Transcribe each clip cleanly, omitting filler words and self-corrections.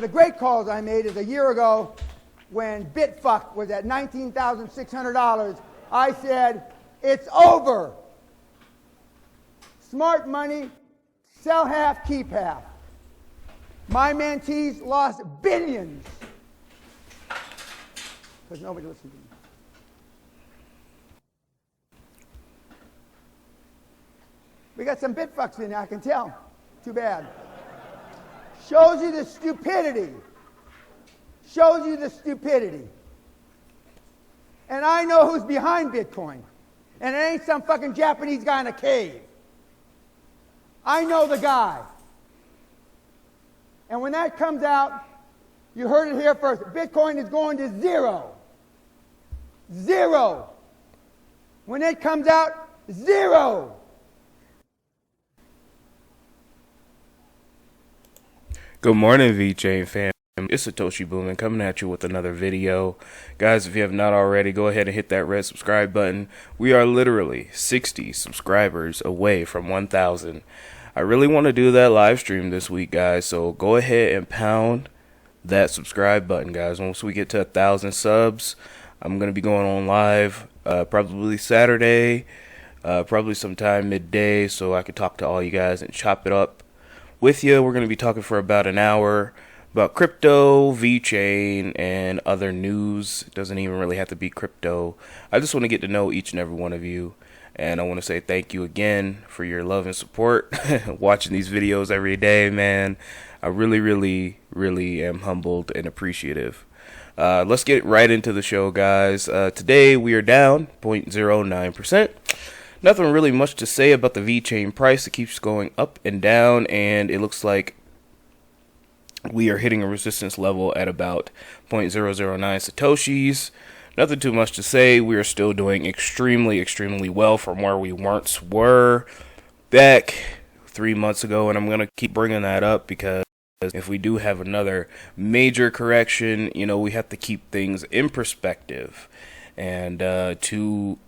the great calls I made is a year ago when Bitfuck was at $19,600. I said, it's over. Smart money, sell half, keep half. My mentees lost billions because nobody listened to me. We got some Bitfucks in there, I can tell. Too bad. Shows you the stupidity. Shows you the stupidity. And I know who's behind Bitcoin. And it ain't some fucking Japanese guy in a cave. I know the guy. And when that comes out, you heard it here first. Bitcoin is going to zero. Zero. When it comes out, zero. Good morning, Vechain fam. It's Satoshi Boomin coming at you with another video. Guys, if you have not already, go ahead and hit that red subscribe button. We are literally 60 subscribers away from 1,000. I really want to do that live stream this week, guys, so go ahead and pound that subscribe button, guys. Once we get to 1,000 subs, I'm going to be going on live probably Saturday, probably sometime midday, so I can talk to all you guys and chop it up with you. We're going to be talking for about an hour about crypto, Vechain, and other news. It doesn't even really have to be crypto. I just want to get to know each and every one of you, and I want to say thank you again for your love and support. Watching these videos every day, man, I really am humbled and appreciative. Let's get right into the show, guys. Today we are down 0.09%. Nothing really much to say about the Vechain price. It keeps going up and down, and it looks like we are hitting a resistance level at about 0.009 Satoshis. Nothing too much to say. We are still doing extremely well from where we once were back 3 months ago, and I'm going to keep bringing that up because if we do have another major correction, you know, we have to keep things in perspective. And to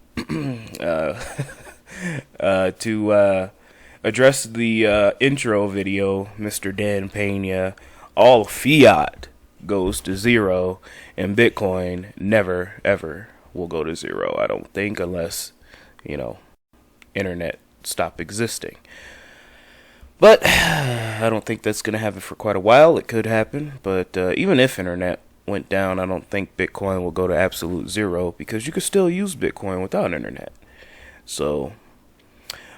address the intro video, Mr. Dan Pena, all fiat goes to zero, and Bitcoin never ever will go to zero, I don't think, unless, you know, internet stop existing. But I don't think that's going to happen for quite a while. It could happen, but even if internet went down, I don't think Bitcoin will go to absolute zero, because you could still use Bitcoin without internet. So,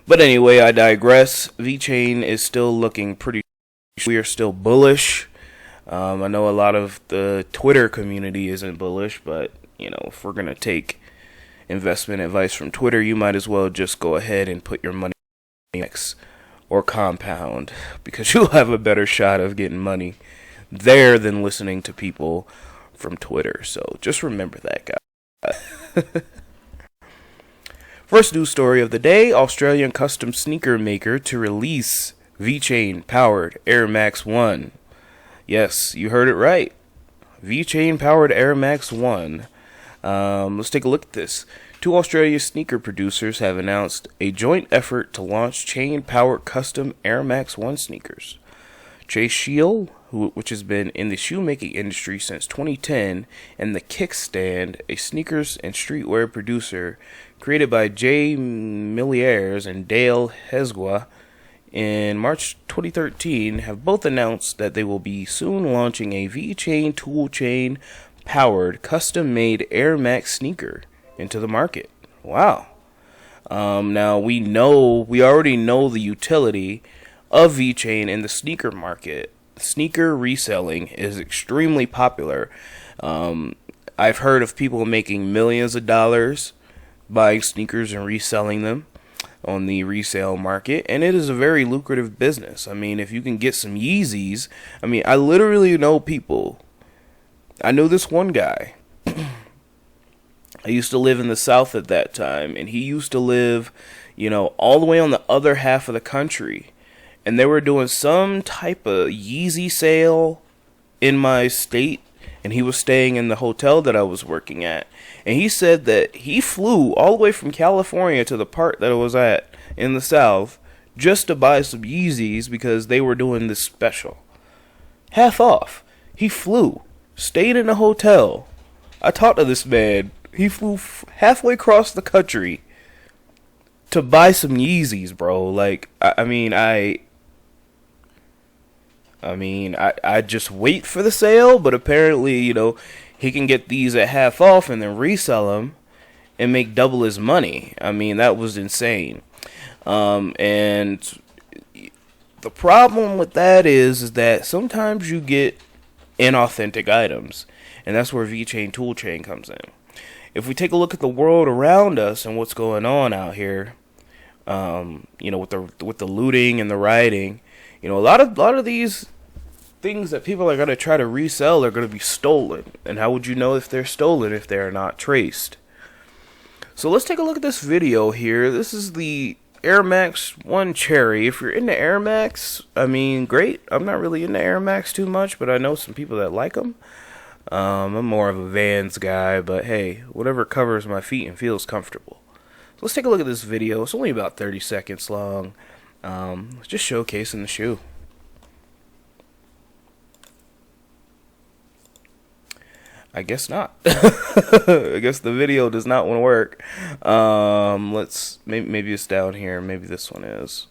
but anyway, I digress. Vechain is still looking pretty. We are still bullish. I know a lot of the Twitter community isn't bullish, but you know, if we're gonna take investment advice from Twitter, you might as well just go ahead and put your money in X or Compound, because you'll have a better shot of getting money there than listening to people from Twitter. So just remember that, guys. First news story of the day: Australian custom sneaker maker to release Vechain powered Air Max 1. Yes, you heard it right. Vechain powered Air Max 1. Let's take a look at this. Two Australian sneaker producers have announced a joint effort to launch chain-powered custom Air Max 1 sneakers. Chase Shield, which has been in the shoemaking industry since 2010, and the Kickstand, a sneakers and streetwear producer created by Jay Milliers and Dale Hesgua in March 2013, have both announced that they will be soon launching a Vechain toolchain powered custom-made Air Max sneaker into the market. Wow. Now we already know the utility of Vechain in the sneaker market. Sneaker reselling is extremely popular. I've heard of people making millions of dollars buying sneakers and reselling them on the resale market, and it is a very lucrative business. I mean, if you can get some Yeezys, I mean, I literally know people. I know this one guy. I used to live in the South at that time, and he used to live, you know, all the way on the other half of the country. And they were doing some type of Yeezy sale in my state, and he was staying in the hotel that I was working at. And he said that he flew all the way from California to the part that I was at in the South just to buy some Yeezys because they were doing this special. Half off. He flew, stayed in a hotel. I talked to this man. He flew halfway across the country to buy some Yeezys, bro. Like, I mean, I just wait for the sale, but apparently, you know, he can get these at half off and then resell them and make double his money. I mean, that was insane. And the problem with that is that sometimes you get inauthentic items, and that's where Vechain toolchain comes in. If we take a look at the world around us and what's going on out here, you know, with the looting and the rioting, you know, a lot of these things that people are going to try to resell are going to be stolen. And how would you know if they're stolen if they're not traced? So let's take a look at this video here. This is the Air Max 1 Cherry. If you're into Air Max, I mean, great. I'm not really into Air Max too much, but I know some people that like them. I'm more of a Vans guy, but hey, whatever covers my feet and feels comfortable. So let's take a look at this video. It's only about 30 seconds long. Just showcasing the shoe. I guess not. I guess the video does not want to work. Let's maybe it's down here. Maybe this one is.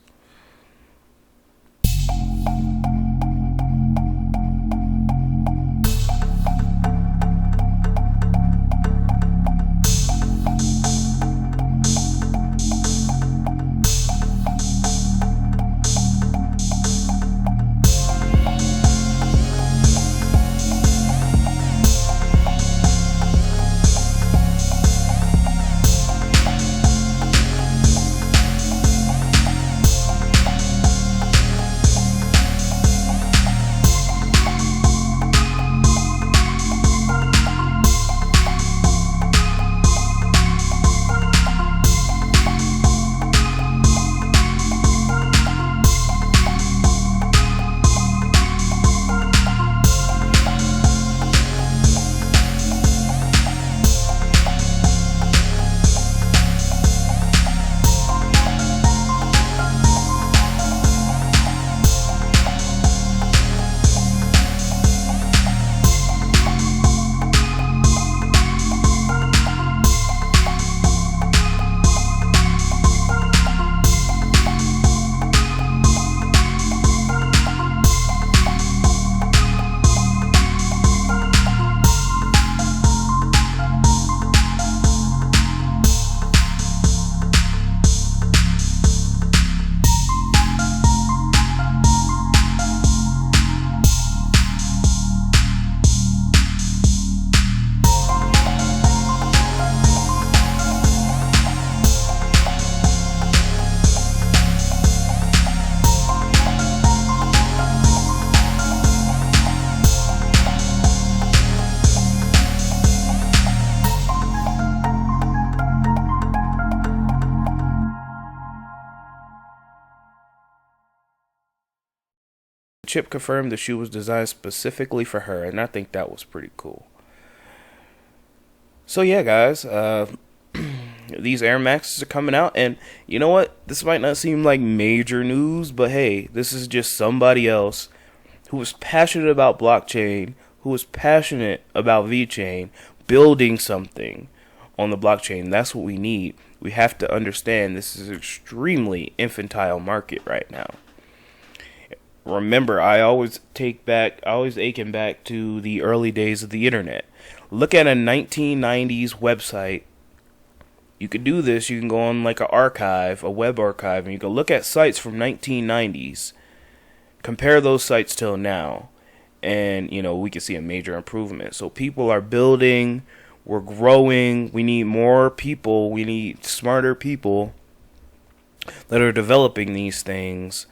Chip confirmed the shoe was designed specifically for her, and I think that was pretty cool. So yeah, guys, these Air Maxes are coming out, and you know what? This might not seem like major news, but hey, this is just somebody else who was passionate about blockchain, who was passionate about Vechain, building something on the blockchain. That's what we need. We have to understand this is an extremely infantile market right now. Remember, I always akin back to the early days of the internet. Look at a 1990s website. You could do this. You can go on like an archive, a web archive, and you can look at sites from 1990s. Compare those sites till now, and you know we can see a major improvement. So people are building, we're growing. We need more people. We need smarter people that are developing these things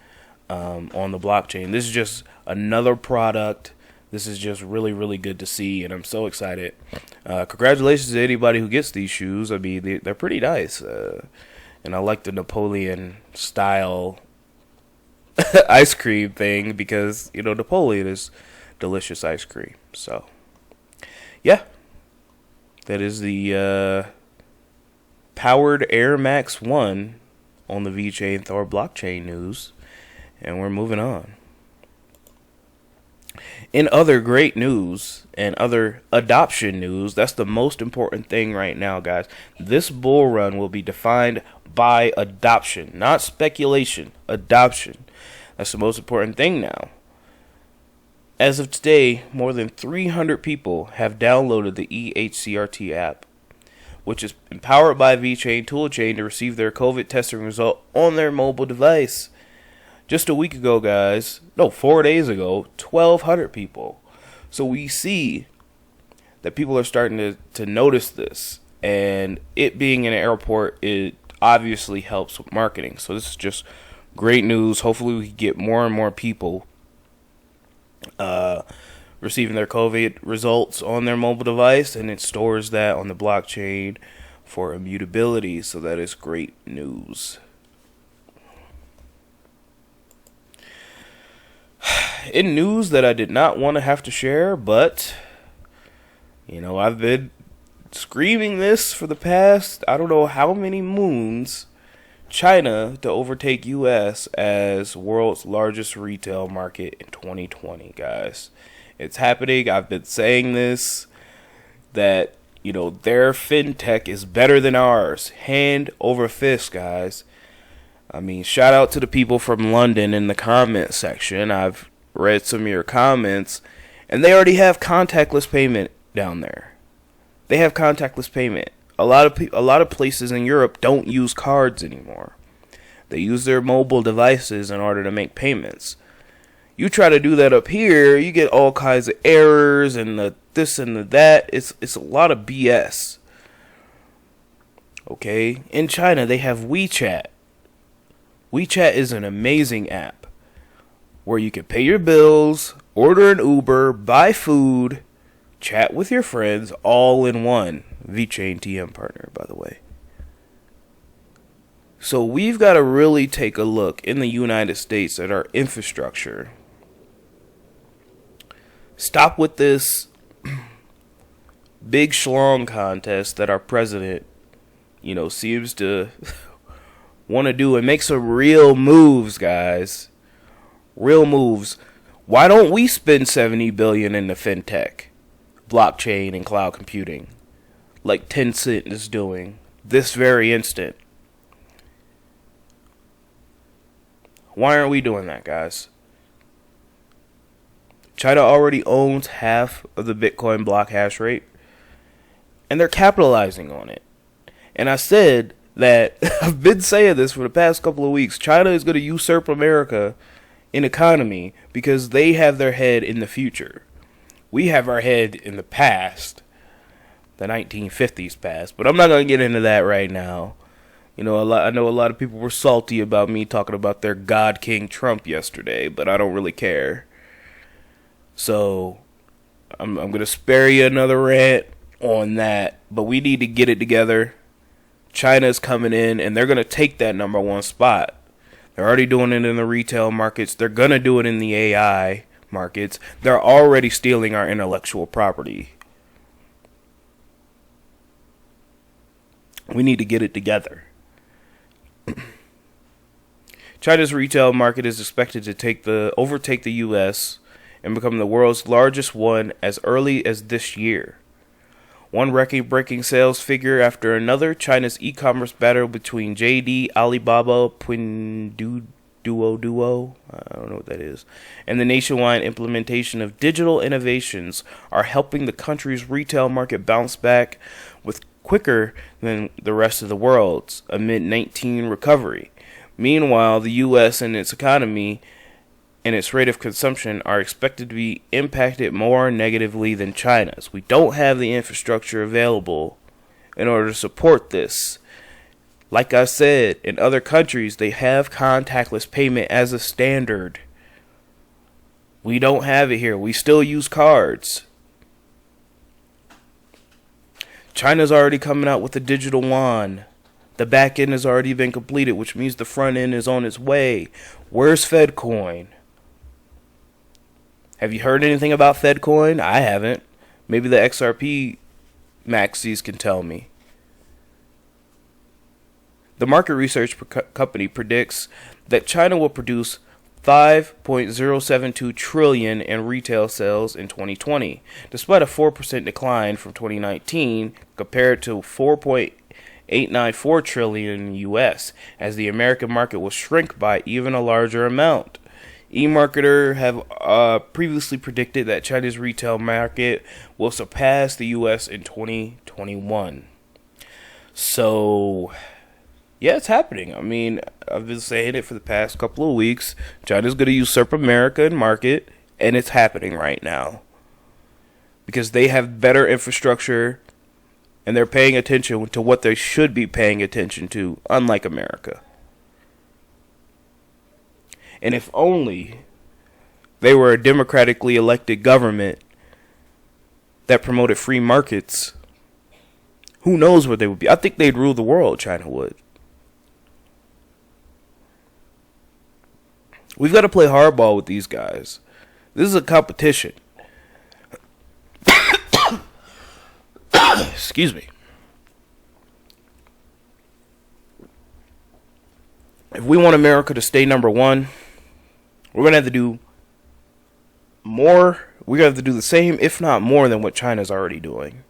on the blockchain. This is just another product. This is just really, really good to see, and I'm so excited. Congratulations to anybody who gets these shoes. I mean, they're pretty nice, and I like the Napoleon style ice cream thing because, you know, Napoleon is delicious ice cream. So, yeah, that is the powered Air Max 1 on the Vechain Thor blockchain news, and we're moving on. In other great news and other adoption news, that's the most important thing right now, guys. This bull run will be defined by adoption, not speculation. Adoption. That's the most important thing now. As of today, more than 300 people have downloaded the EHCRT app, which is empowered by Vechain toolchain to receive their COVID testing result on their mobile device. Just a week ago, guys, no, 4 days ago, 1,200 people. So we see that people are starting to notice this, and it being an airport, it obviously helps with marketing. So this is just great news. Hopefully we get more and more people receiving their COVID results on their mobile device, and it stores that on the blockchain for immutability. So that is great news. In news that I did not want to have to share, but I've been screaming this for the past I don't know how many moons. China to overtake US as world's largest retail market in 2020, guys. It's happening. I've been saying this, that their fintech is better than ours, hand over fist, guys. I mean, shout out to the people from London in the comment section. I've read some of your comments, and they already have contactless payment down there. They have contactless payment. A lot of places in Europe don't use cards anymore. They use their mobile devices in order to make payments. You try to do that up here, you get all kinds of errors and the this and the that. It's a lot of BS. Okay? In China, they have WeChat. WeChat is an amazing app where you can pay your bills, order an Uber, buy food, chat with your friends, all in one. Vechain TM partner, by the way. So we've got to really take a look in the United States at our infrastructure. Stop with this big schlong contest that our president, seems to want to do, and make some real moves, guys. Real moves. Why don't we spend $70 billion into fintech, blockchain, and cloud computing, like Tencent is doing this very instant? Why aren't we doing that, guys? China already owns half of the Bitcoin block hash rate, and they're capitalizing on it. And I said that I've been saying this for the past couple of weeks. China is going to usurp America in economy because they have their head in the future. We have our head in the past, the 1950s past. But I'm not going to get into that right now. I know a lot of people were salty about me talking about their God King Trump yesterday, but I don't really care. So I'm going to spare you another rant on that, but we need to get it together. China's coming in, and they're going to take that number one spot. They're already doing it in the retail markets. They're going to do it in the AI markets. They're already stealing our intellectual property. We need to get it together. China's retail market is expected to overtake the U.S. and become the world's largest one as early as this year. One record-breaking sales figure after another, China's e-commerce battle between JD, Alibaba, Pinduoduo, I don't know what that is, and the nationwide implementation of digital innovations are helping the country's retail market bounce back with quicker than the rest of the world's amid 19 recovery. Meanwhile, the U.S. and its economy and its rate of consumption are expected to be impacted more negatively than China's. We don't have the infrastructure available in order to support this. Like I said, in other countries, they have contactless payment as a standard. We don't have it here. We still use cards. China's already coming out with a digital yuan. The back end has already been completed, which means the front end is on its way. Where's FedCoin? Have you heard anything about FedCoin? I haven't. Maybe the XRP maxis can tell me. The market research company predicts that China will produce 5.072 trillion in retail sales in 2020, despite a 4% decline from 2019 compared to 4.894 trillion in the US, as the American market will shrink by even a larger amount. eMarketer have previously predicted that China's retail market will surpass the US in 2021. So, yeah, it's happening. I mean, I've been saying it for the past couple of weeks. China's going to usurp America in market, and it's happening right now. Because they have better infrastructure, and they're paying attention to what they should be paying attention to, unlike America. And if only they were a democratically elected government that promoted free markets, who knows what they would be. I think they'd rule the world, China would. We've got to play hardball with these guys. This is a competition. Excuse me. If we want America to stay number one, we're going to have to do more. We're going to have to do the same, if not more, than what China's already doing.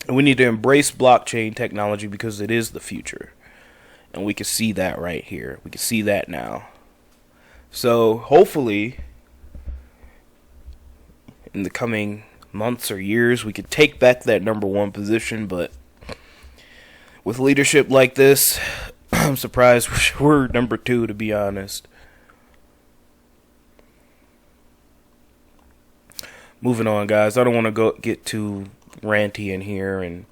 And we need to embrace blockchain technology because it is the future. And we can see that right here. We can see that now. So, hopefully, in the coming months or years, we could take back that number one position. But with leadership like this, I'm surprised we're number two, to be honest. Moving on, guys. I don't want to get too ranty in here. And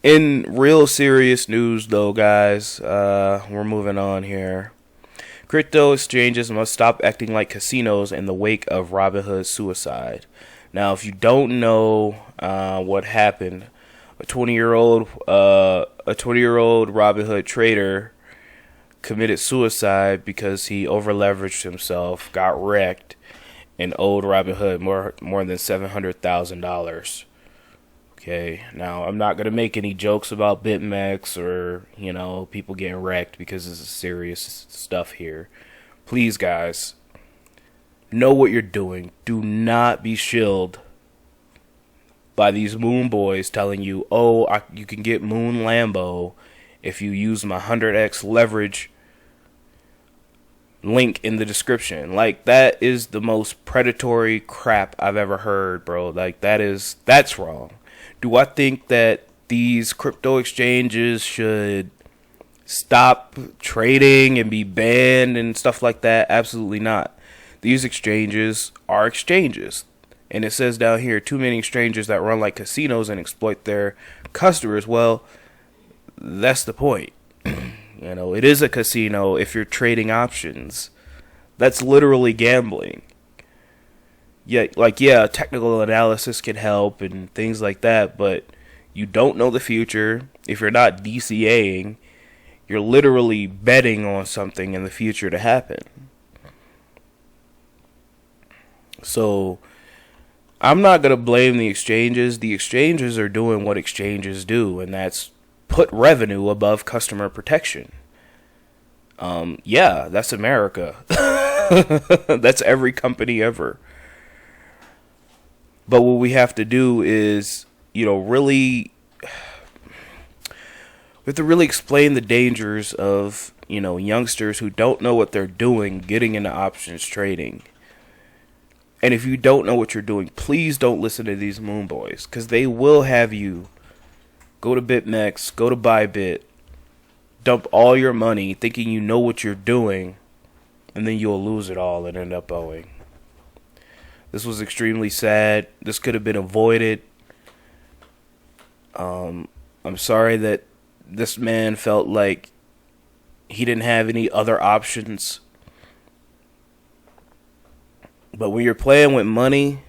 in real serious news, though, guys, we're moving on here. Crypto exchanges must stop acting like casinos in the wake of Robinhood's suicide. Now, if you don't know what happened, a 20-year-old Robinhood trader committed suicide because he overleveraged himself, got wrecked, and owed Robinhood more than $700,000. Okay, now I'm not gonna make any jokes about BitMEX or people getting wrecked because this is serious stuff here. Please, guys, know what you're doing. Do not be shilled by these moon boys telling you, you can get Moon Lambo if you use my 100x leverage link in the description. Like, that is the most predatory crap I've ever heard, bro. Like, that's wrong. Do I think that these crypto exchanges should stop trading and be banned and stuff like that? Absolutely not. These exchanges are exchanges. And it says down here, too many exchanges that run like casinos and exploit their customers. Well, that's the point. It is a casino if you're trading options. That's literally gambling. Yeah, technical analysis can help and things like that, but you don't know the future. If you're not DCAing, you're literally betting on something in the future to happen. So, I'm not going to blame the exchanges. The exchanges are doing what exchanges do, and that's put revenue above customer protection. That's America. That's every company ever. But what we have to do is, we have to really explain the dangers of, youngsters who don't know what they're doing getting into options trading. And if you don't know what you're doing, please don't listen to these moon boys, because they will have you go to BitMEX, go to Bybit, dump all your money thinking you know what you're doing, and then you'll lose it all and end up owing. This was extremely sad. This could have been avoided. I'm sorry that this man felt like he didn't have any other options. But when you're playing with money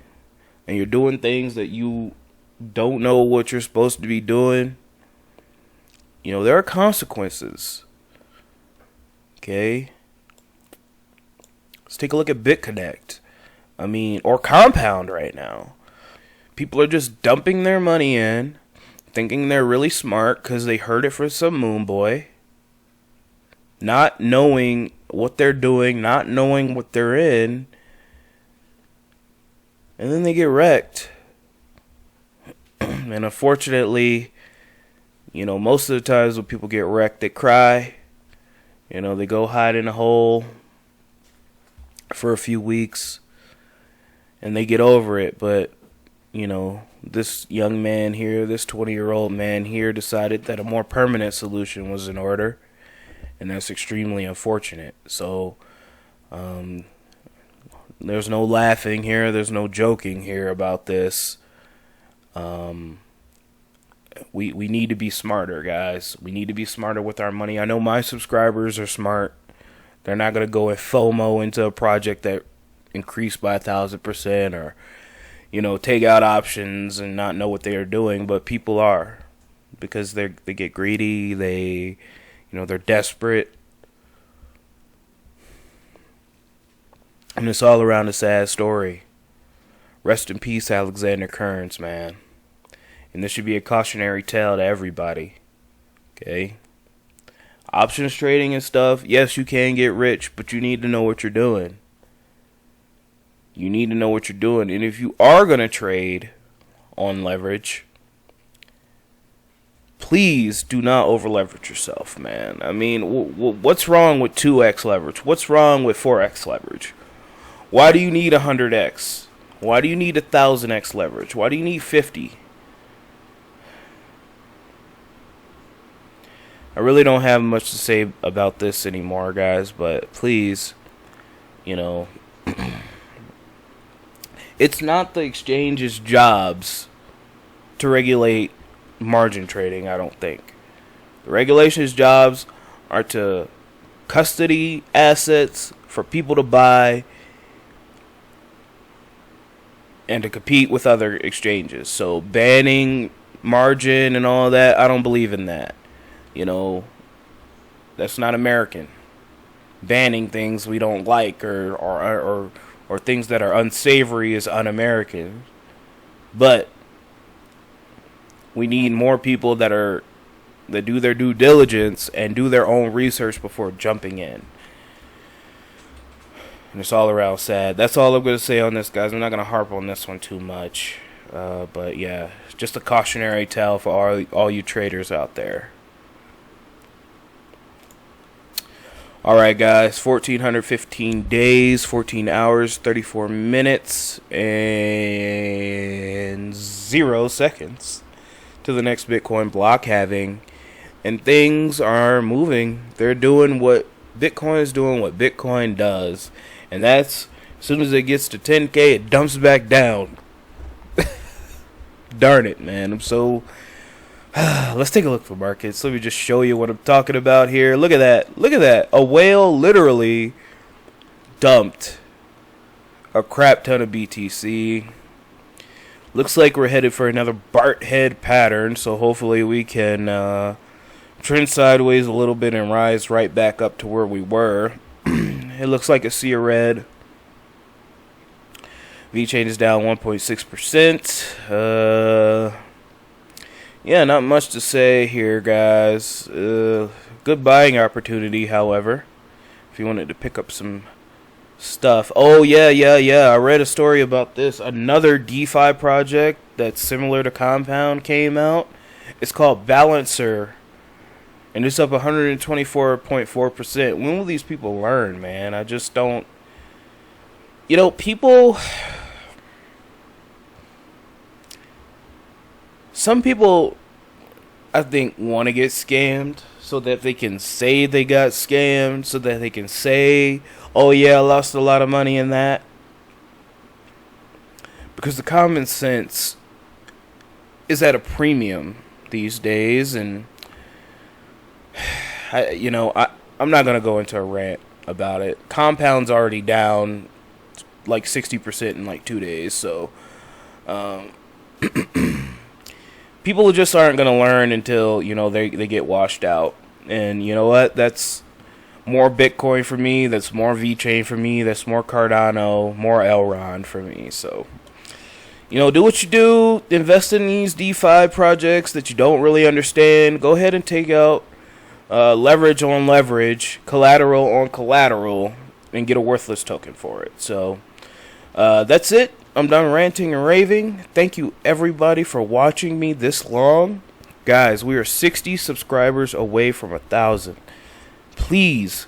and you're doing things that you don't know what you're supposed to be doing, there are consequences. Okay? Let's take a look at BitConnect. Or Compound right now. People are just dumping their money in, thinking they're really smart because they heard it from some moon boy, not knowing what they're doing, not knowing what they're in, and then they get wrecked. And unfortunately, you know, most of the times when people get wrecked, they cry. You know, they go hide in a hole for a few weeks and they get over it. But, you know, this young man here, this 20-year-old man here decided that a more permanent solution was in order. And that's extremely unfortunate. So, there's no laughing here. There's no joking here about this. We need to be smarter, guys. We need to be smarter with our money. I know my subscribers are smart. They're not going to go and FOMO into a project that increased by 1,000% or, you know, take out options and not know what they are doing. But people are, because they get greedy. They, you know, they're desperate. And it's all around a sad story. Rest in peace, Alexander Kearns, man. And this should be a cautionary tale to everybody. Okay? Options trading and stuff, yes, you can get rich, but you need to know what you're doing. You need to know what you're doing. And if you are going to trade on leverage, please do not over leverage yourself, man. I mean, what's wrong with 2x leverage? What's wrong with 4x leverage? Why do you need 100x? Why do you need 1,000x leverage? Why do you need 50? I really don't have much to say about this anymore, guys, but please, you know, it's not the exchange's jobs to regulate margin trading, I don't think. The regulation's jobs are to custody assets for people to buy and to compete with other exchanges. So banning margin and all that, I don't believe in that. You know, that's not American. Banning things we don't like or things that are unsavory is un-American. But we need more people that do their due diligence and do their own research before jumping in. And it's all around sad. That's all I'm going to say on this, guys. I'm not going to harp on this one too much. But yeah, just a cautionary tale for all you traders out there. Alright, guys, 1,415 days, 14 hours, 34 minutes, and 0 seconds to the next Bitcoin block halving. And things are moving. They're doing what Bitcoin is doing, what Bitcoin does. And that's, as soon as it gets to 10K, it dumps back down. Darn it, man. I'm so... Let's take a look for markets. Let me just show you what I'm talking about here. Look at that. Look at that. A whale literally dumped a crap ton of BTC. Looks like we're headed for another Bart head pattern. So hopefully we can trend sideways a little bit and rise right back up to where we were. It looks like a sea of red. Vechain is down 1.6%. Yeah, not much to say here, guys. Good buying opportunity, however, if you wanted to pick up some stuff. Oh, yeah. I read a story about this. Another DeFi project that's similar to Compound came out. It's called Balancer, and it's up 124.4%. When will these people learn, man? I just don't... You know, people... Some people, I think, want to get scammed so that they can say they got scammed, so that they can say, oh yeah, I lost a lot of money in that. Because the common sense is at a premium these days, and I'm not going to go into a rant about it. Compound's already down like 60% in like 2 days, so... people just aren't going to learn until, you know, they get washed out. And you know what? That's more Bitcoin for me. That's more VeChain for me. That's more Cardano, more Elrond for me. So, You know, do what you do. Invest in these DeFi projects that you don't really understand. Go ahead and take out leverage on leverage, collateral on collateral, and get a worthless token for it. So that's it. I'm done ranting and raving. Thank you everybody for watching me this long. Guys, we are 60 subscribers away from 1,000. Please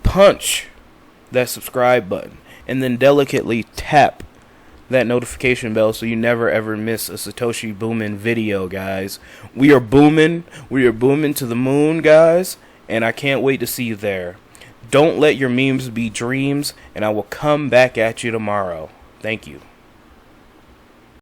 punch that subscribe button and then delicately tap that notification bell so you never ever miss a Satoshi Boomin video, guys. We are booming to the moon, guys, and I can't wait to see you there. Don't let your memes be dreams, and I will come back at you tomorrow. Thank you.